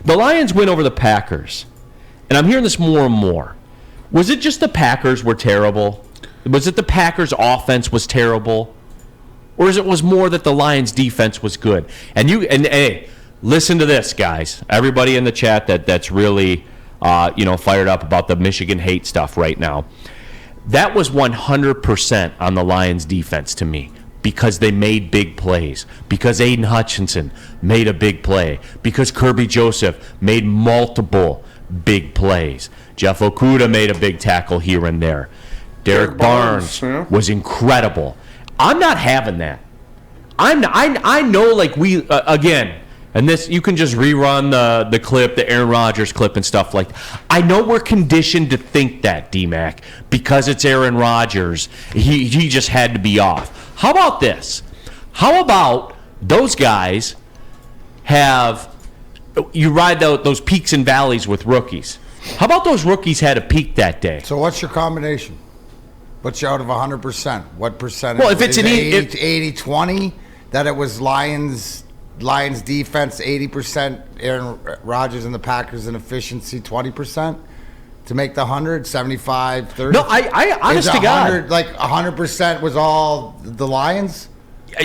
The Lions win over the Packers, and I'm hearing this more and more. Was it just the Packers were terrible? Was it the Packers' offense was terrible? Or was more that the Lions' defense was good? And hey, listen to this, guys. Everybody in the chat that's really fired up about the Michigan hate stuff right now. That was 100% on the Lions' defense to me. Because they made big plays, because Aiden Hutchinson made a big play, because Kirby Joseph made multiple big plays. Jeff Okudah made a big tackle here and there. Derek Barnes was incredible. I'm not having that. I know, like we again, and this you can just rerun the clip, the Aaron Rodgers clip and stuff like that. I know we're conditioned to think that, D-Mac, because it's Aaron Rodgers. He just had to be off. How about this? How about those guys you ride those peaks and valleys with rookies? How about those rookies had a peak that day? So what's your combination? What's your out of 100%? What percentage? Well, if it's an 80-20, that it was Lions defense 80%, Aaron Rodgers and the Packers in efficiency 20%? To make the 100, 75, 30? No, I honest to God. Like 100% was all the Lions?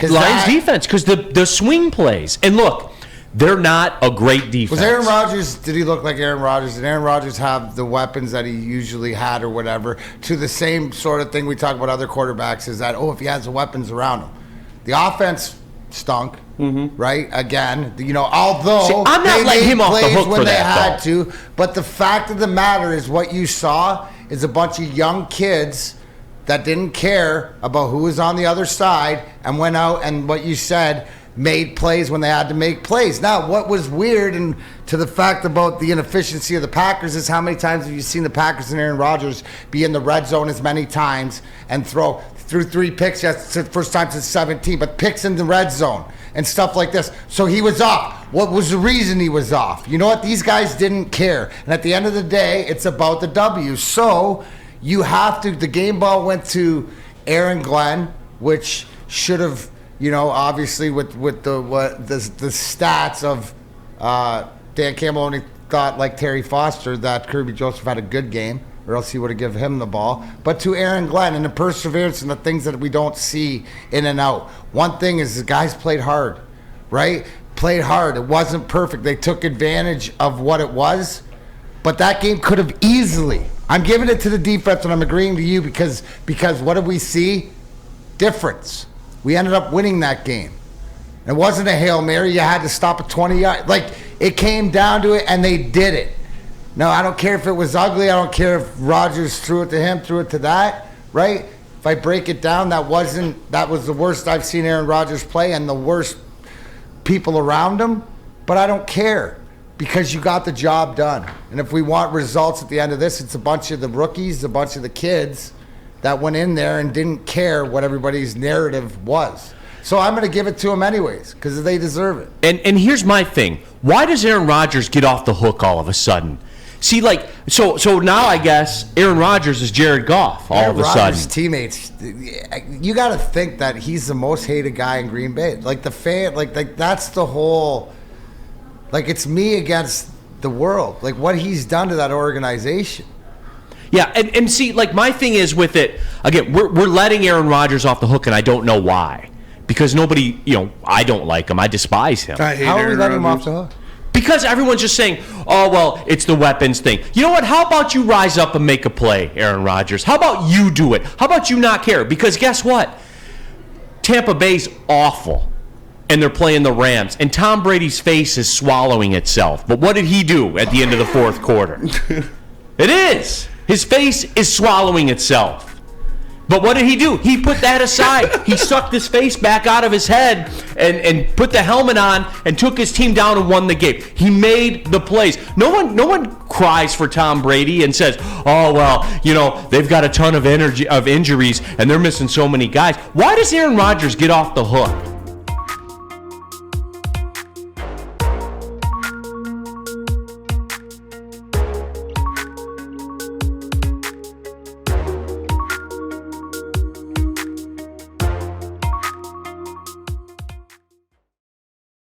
Lions defense, because the swing plays. And look, they're not a great defense. Was Aaron Rodgers, did he look like Aaron Rodgers? Did Aaron Rodgers have the weapons that he usually had or whatever? To the same sort of thing we talk about other quarterbacks is that, if he has the weapons around him. The offense stunk, right? Again, although I'm not letting him off the hook when for they that, had to, but the fact of the matter is what you saw is a bunch of young kids that didn't care about who was on the other side and went out and what you said made plays when they had to make plays. Now, what was weird and to the fact about the inefficiency of the Packers is how many times have you seen the Packers and Aaron Rodgers be in the red zone as many times and through 3 picks? That's the first time since 17, but picks in the red zone and stuff like this. So he was off. What was the reason he was off? You know what? These guys didn't care. And at the end of the day, it's about the W. So you have to, the game ball went to Aaron Glenn, which should have, obviously with the stats of Dan Campbell only thought like Terry Foster that Kirby Joseph had a good game, or else he would have given him the ball. But to Aaron Glenn and the perseverance and the things that we don't see in and out. One thing is the guys played hard, right? Played hard. It wasn't perfect. They took advantage of what it was. But that game could have easily. I'm giving it to the defense and I'm agreeing to you because what did we see? Difference. We ended up winning that game. It wasn't a Hail Mary. You had to stop at 20 yards. Like, it came down to it and they did it. No, I don't care if it was ugly. I don't care if Rodgers threw it to him, threw it to that, right? If I break it down, that was the worst I've seen Aaron Rodgers play and the worst people around him. But I don't care because you got the job done. And if we want results at the end of this, it's a bunch of the rookies, a bunch of the kids that went in there and didn't care what everybody's narrative was. So I'm going to give it to them anyways because they deserve it. And here's my thing. Why does Aaron Rodgers get off the hook all of a sudden? See, so now I guess Aaron Rodgers is Jared Goff all of a sudden. Rodgers' teammates, you got to think that he's the most hated guy in Green Bay. Like the fan, like that's the whole, like it's me against the world. Like what he's done to that organization. Yeah, and see, like my thing is with it, again, we're letting Aaron Rodgers off the hook, and I don't know why. Because nobody, I don't like him. I despise him. How are we letting him off the hook? Because everyone's just saying, oh, well, it's the weapons thing. You know what? How about you rise up and make a play, Aaron Rodgers? How about you do it? How about you not care? Because guess what? Tampa Bay's awful, and they're playing the Rams, and Tom Brady's face is swallowing itself. But what did he do at the end of the fourth quarter? It is. His face is swallowing itself. But what did he do? He put that aside. He sucked his face back out of his head and put the helmet on and took his team down and won the game. He made the plays. No one cries for Tom Brady and says, "Oh well, they've got a ton of injuries and they're missing so many guys." Why does Aaron Rodgers get off the hook?